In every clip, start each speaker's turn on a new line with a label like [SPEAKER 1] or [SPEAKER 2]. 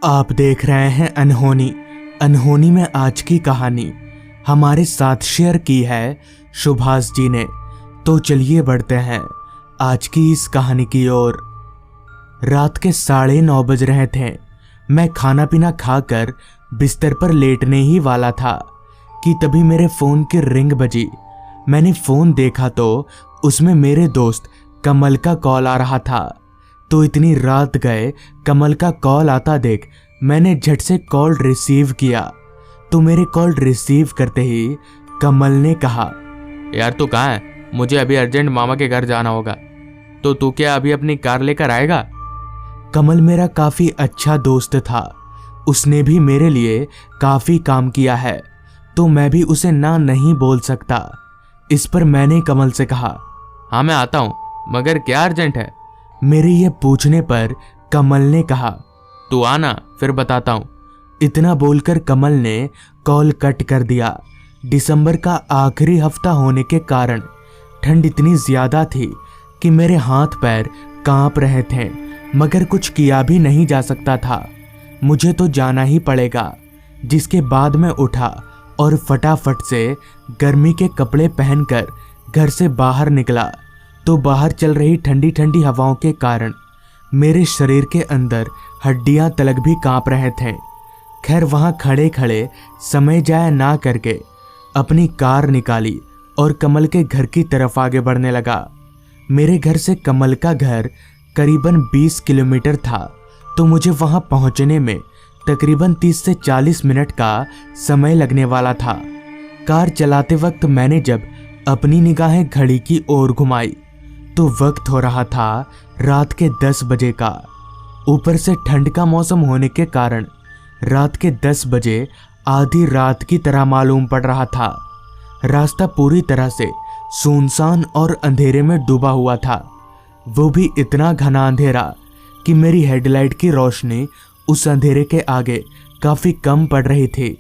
[SPEAKER 1] आप देख रहे हैं अनहोनी। अनहोनी में आज की कहानी हमारे साथ शेयर की है सुभाष जी ने। तो चलिए बढ़ते हैं आज की इस कहानी की ओर। रात के 9:30 बज रहे थे। मैं खाना पीना खाकर बिस्तर पर लेटने ही वाला था कि तभी मेरे फोन की रिंग बजी। मैंने फोन देखा तो उसमें मेरे दोस्त कमल का कॉल आ रहा था। तो इतनी रात गए कमल का कॉल आता देख मैंने झट से कॉल रिसीव किया। तो मेरे कॉल रिसीव करते ही कमल ने कहा,
[SPEAKER 2] यार तू कहाँ है? मुझे अभी अर्जेंट मामा के घर जाना होगा, तो तू क्या अभी अपनी कार लेकर आएगा?
[SPEAKER 1] कमल मेरा काफी अच्छा दोस्त था। उसने भी मेरे लिए काफी काम किया है, तो मैं भी उसे ना नहीं बोल सकता। इस पर मैंने कमल से कहा,
[SPEAKER 2] हाँ मैं आता हूँ, मगर क्या अर्जेंट है?
[SPEAKER 1] मेरे ये पूछने पर कमल ने कहा,
[SPEAKER 2] तू आना फिर बताता हूँ।
[SPEAKER 1] इतना बोलकर कमल ने कॉल कट कर दिया। दिसंबर का आखिरी हफ्ता होने के कारण ठंड इतनी ज्यादा थी कि मेरे हाथ पैर कांप रहे थे, मगर कुछ किया भी नहीं जा सकता था। मुझे तो जाना ही पड़ेगा। जिसके बाद मैं उठा और फटाफट से गर्मी के कपड़े पहनकर घर से बाहर निकला। तो बाहर चल रही ठंडी ठंडी हवाओं के कारण मेरे शरीर के अंदर हड्डियां तलक भी कांप रहे थे। खैर वहां खड़े खड़े समय जाया ना करके अपनी कार निकाली और कमल के घर की तरफ आगे बढ़ने लगा। मेरे घर से कमल का घर करीबन 20 किलोमीटर था, तो मुझे वहां पहुंचने में तकरीबन 30 से 40 मिनट का समय लगने वाला था। कार चलाते वक्त मैंने जब अपनी निगाहें घड़ी की ओर घुमाई तो वक्त हो रहा था रात के 10 बजे का। ऊपर से ठंड का मौसम होने के कारण रात के 10 बजे आधी रात की तरह मालूम पड़ रहा था। रास्ता पूरी तरह से सुनसान और अंधेरे में डूबा हुआ था, वो भी इतना घना अंधेरा कि मेरी हेडलाइट की रोशनी उस अंधेरे के आगे काफी कम पड़ रही थी।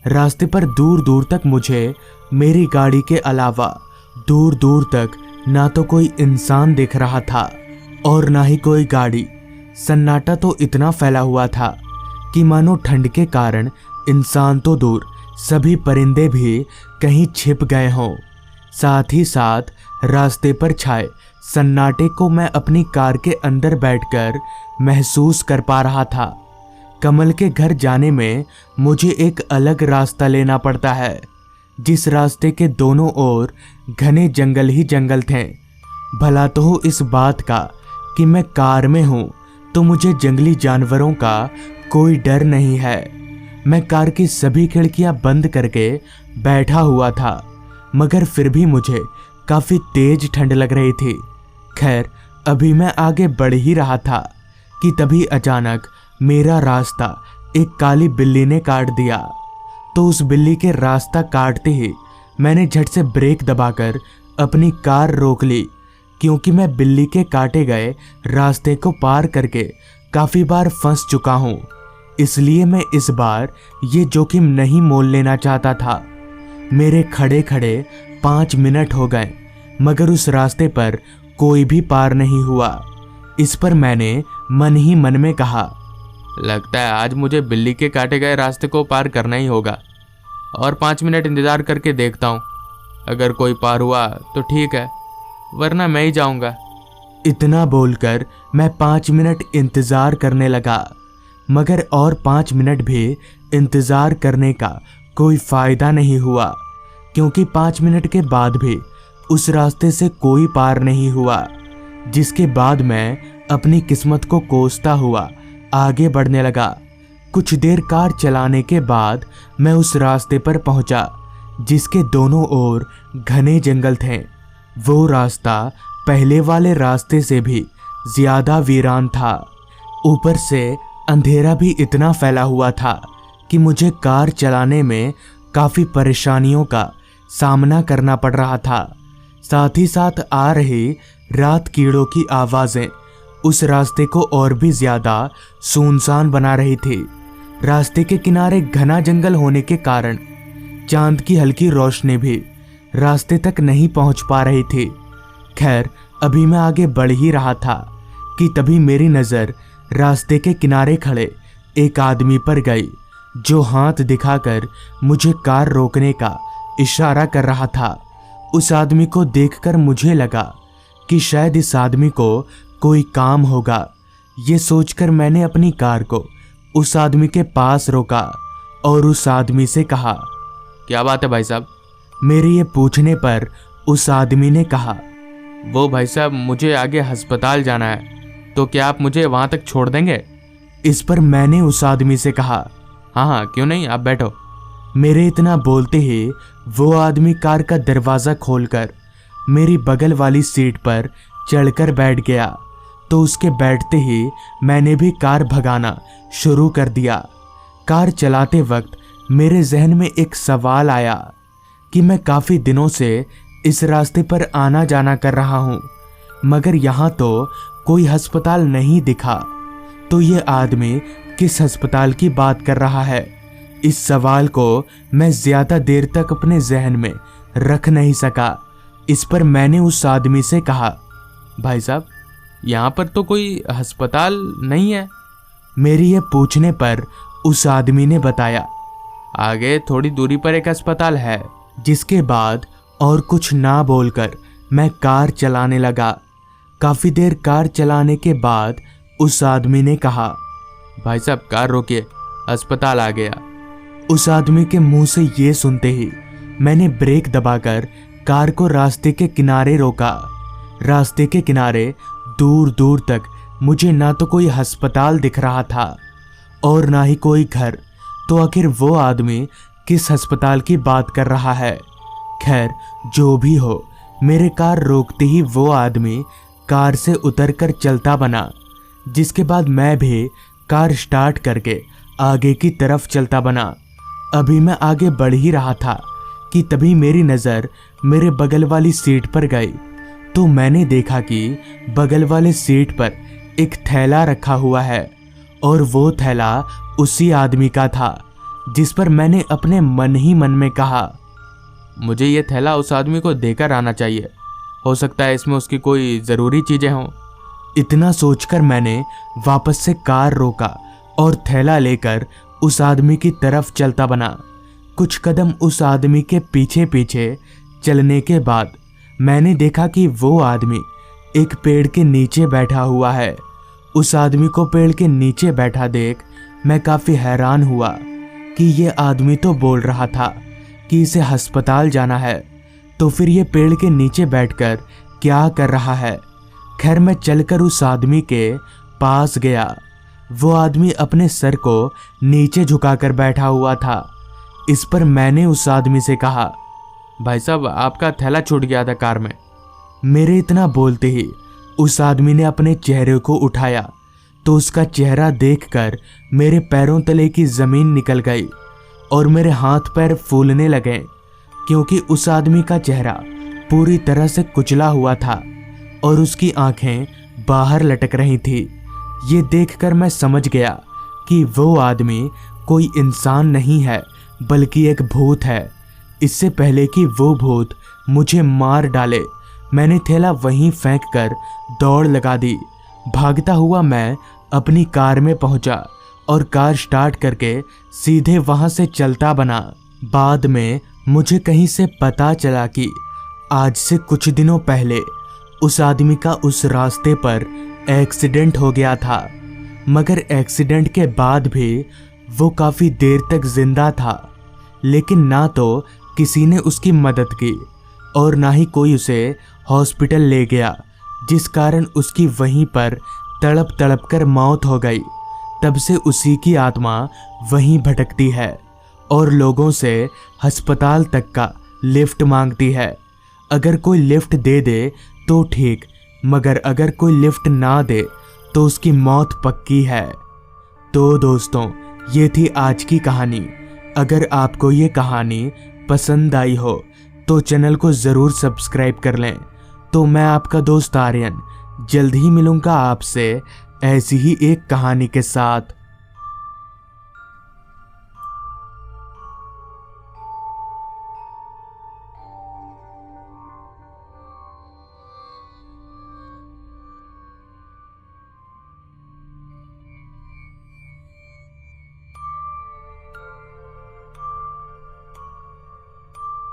[SPEAKER 1] रास्ते पर दूर दूर तक मुझे मेरी गाड़ी के अलावा दूर दूर तक ना तो कोई इंसान दिख रहा था और ना ही कोई गाड़ी। सन्नाटा तो इतना फैला हुआ था कि मानो ठंड के कारण इंसान तो दूर, सभी परिंदे भी कहीं छिप गए हों। साथ ही साथ रास्ते पर छाए सन्नाटे को मैं अपनी कार के अंदर बैठकर महसूस कर पा रहा था। कमल के घर जाने में मुझे एक अलग रास्ता लेना पड़ता है, जिस रास्ते के दोनों ओर घने जंगल ही जंगल थे। भला तो हो इस बात का कि मैं कार में हूं, तो मुझे जंगली जानवरों का कोई डर नहीं है। मैं कार की सभी खिड़कियां बंद करके बैठा हुआ था, मगर फिर भी मुझे काफी तेज ठंड लग रही थी। खैर अभी मैं आगे बढ़ ही रहा था कि तभी अचानक मेरा रास्ता एक काली बिल्ली ने काट दिया। तो उस बिल्ली के रास्ता काटते ही मैंने झट से ब्रेक दबाकर अपनी कार रोक ली, क्योंकि मैं बिल्ली के काटे गए रास्ते को पार करके काफी बार फंस चुका हूं। इसलिए मैं इस बार ये जोखिम नहीं मोल लेना चाहता था। मेरे खड़े खड़े 5 मिनट हो गए, मगर उस रास्ते पर कोई भी पार नहीं हुआ। इस पर मैंने मन ही मन में कहा,
[SPEAKER 2] लगता है आज मुझे बिल्ली के काटे गए रास्ते को पार करना ही होगा, और 5 मिनट इंतजार करके देखता हूँ। अगर कोई पार हुआ तो ठीक है, वरना मैं ही जाऊंगा।
[SPEAKER 1] इतना बोलकर मैं 5 मिनट इंतजार करने लगा, मगर और 5 मिनट भी इंतजार करने का कोई फायदा नहीं हुआ, क्योंकि 5 मिनट के बाद भी उस रास्ते से कोई पार नहीं हुआ। जिसके बाद मैं अपनी किस्मत को कोसता हुआ आगे बढ़ने लगा। कुछ देर कार चलाने के बाद मैं उस रास्ते पर पहुंचा, जिसके दोनों ओर घने जंगल थे। वो रास्ता पहले वाले रास्ते से भी ज्यादा वीरान था। ऊपर से अंधेरा भी इतना फैला हुआ था कि मुझे कार चलाने में काफी परेशानियों का सामना करना पड़ रहा था। साथ ही साथ आ रही रात कीड़ों की आवाजें उस रास्ते को और भी ज्यादा सुनसान बना रही थी। रास्ते के किनारे घना जंगल होने के कारण चांद की हल्की रोशनी भी रास्ते तक नहीं पहुंच पा रही थी। खैर अभी मैं आगे बढ़ ही रहा था कि तभी मेरी नजर रास्ते के किनारे खड़े एक आदमी पर गई जो हाथ दिखाकर मुझे कार रोकने का इशारा कर रहा था। उस आदमी को देखकर मुझे लगा कि शायद इस आदमी को कोई काम होगा। ये सोचकर मैंने अपनी कार को उस आदमी के पास रोका और उस आदमी से कहा,
[SPEAKER 2] क्या बात है भाई साहब?
[SPEAKER 1] मेरे ये पूछने पर उस आदमी ने कहा,
[SPEAKER 2] वो भाई साहब, मुझे आगे अस्पताल जाना है, तो क्या आप मुझे वहां तक छोड़ देंगे?
[SPEAKER 1] इस पर मैंने उस आदमी से कहा,
[SPEAKER 2] हाँ हाँ, क्यों नहीं, आप बैठो।
[SPEAKER 1] मेरे इतना बोलते ही वो आदमी कार का दरवाज़ा खोलकर मेरी बगल वाली सीट पर चढ़कर बैठ गया। तो उसके बैठते ही मैंने भी कार भगाना शुरू कर दिया। कार चलाते वक्त मेरे जहन में एक सवाल आया कि मैं काफ़ी दिनों से इस रास्ते पर आना जाना कर रहा हूँ, मगर यहाँ तो कोई अस्पताल नहीं दिखा। तो ये आदमी किस अस्पताल की बात कर रहा है? इस सवाल को मैं ज़्यादा देर तक अपने जहन में रख नहीं सका। इस पर मैंने उस आदमी से कहा,
[SPEAKER 2] भाई साहब, यहाँ पर तो कोई अस्पताल नहीं है।
[SPEAKER 1] मेरी ये पूछने पर उस आदमी ने बताया,
[SPEAKER 2] आगे थोड़ी दूरी पर एक अस्पताल है।
[SPEAKER 1] जिसके बाद और कुछ ना बोलकर मैं कार चलाने लगा। काफ़ी देर कार चलाने के बाद उस आदमी ने कहा,
[SPEAKER 2] भाई साहब, कार रोकिए, अस्पताल आ गया।
[SPEAKER 1] उस आदमी के मुंह से ये सुनते ही मैंने ब्रेक दबाकर कार को रास्ते के किनारे रोका। रास्ते के किनारे दूर दूर तक मुझे ना तो कोई अस्पताल दिख रहा था और ना ही कोई घर। तो आखिर वो आदमी किस अस्पताल की बात कर रहा है? खैर, जो भी हो, मेरे कार रोकते ही वो आदमी कार से उतरकर चलता बना। जिसके बाद मैं भी कार स्टार्ट करके आगे की तरफ चलता बना। अभी मैं आगे बढ़ ही रहा था कि तभी मेरी नज़र मेरे बगल वाली सीट पर गई। तो मैंने देखा कि बगल वाले सीट पर एक थैला रखा हुआ है और वो थैला उसी आदमी का था, जिस पर मैंने अपने मन ही मन में कहा,
[SPEAKER 2] मुझे ये थैला उस आदमी को देकर आना चाहिए, हो सकता है इसमें उसकी कोई ज़रूरी चीज़ें हों।
[SPEAKER 1] इतना सोचकर मैंने वापस से कार रोका और थैला लेकर उस आदमी की तरफ चलता बना। कुछ कदम उस आदमी के पीछे पीछे चलने के बाद मैंने देखा कि वो आदमी एक पेड़ के नीचे बैठा हुआ है। उस आदमी को पेड़ के नीचे बैठा देख मैं काफ़ी हैरान हुआ कि ये आदमी तो बोल रहा था कि इसे अस्पताल जाना है, तो फिर ये पेड़ के नीचे बैठकर क्या कर रहा है? खैर, मैं चलकर उस आदमी के पास गया। वो आदमी अपने सर को नीचे झुकाकर बैठा हुआ था। इस पर मैंने उस आदमी से कहा,
[SPEAKER 2] भाई साहब, आपका थैला छूट गया था कार में।
[SPEAKER 1] मेरे इतना बोलते ही उस आदमी ने अपने चेहरे को उठाया तो उसका चेहरा देखकर मेरे पैरों तले की ज़मीन निकल गई और मेरे हाथ पैर फूलने लगे, क्योंकि उस आदमी का चेहरा पूरी तरह से कुचला हुआ था और उसकी आंखें बाहर लटक रही थी। ये देखकर मैं समझ गया कि वो आदमी कोई इंसान नहीं है बल्कि एक भूत है। इससे पहले कि वो भूत मुझे मार डाले, मैंने थैला वहीं फेंक कर दौड़ लगा दी। भागता हुआ मैं अपनी कार में पहुंचा और कार स्टार्ट करके सीधे वहां से चलता बना। बाद में मुझे कहीं से पता चला कि आज से कुछ दिनों पहले उस आदमी का उस रास्ते पर एक्सीडेंट हो गया था, मगर एक्सीडेंट के बाद भी वो काफ़ी देर तक जिंदा था। लेकिन ना तो किसी ने उसकी मदद की और ना ही कोई उसे हॉस्पिटल ले गया, जिस कारण उसकी वहीं पर तड़प तड़प कर मौत हो गई। तब से उसी की आत्मा वहीं भटकती है और लोगों से अस्पताल तक का लिफ्ट मांगती है। अगर कोई लिफ्ट दे दे तो ठीक, मगर अगर कोई लिफ्ट ना दे तो उसकी मौत पक्की है। तो दोस्तों, ये थी आज की कहानी। अगर आपको ये कहानी पसंद आई हो तो चैनल को ज़रूर सब्सक्राइब कर लें। तो मैं आपका दोस्त आर्यन जल्द ही मिलूंगा आपसे ऐसी ही एक कहानी के साथ।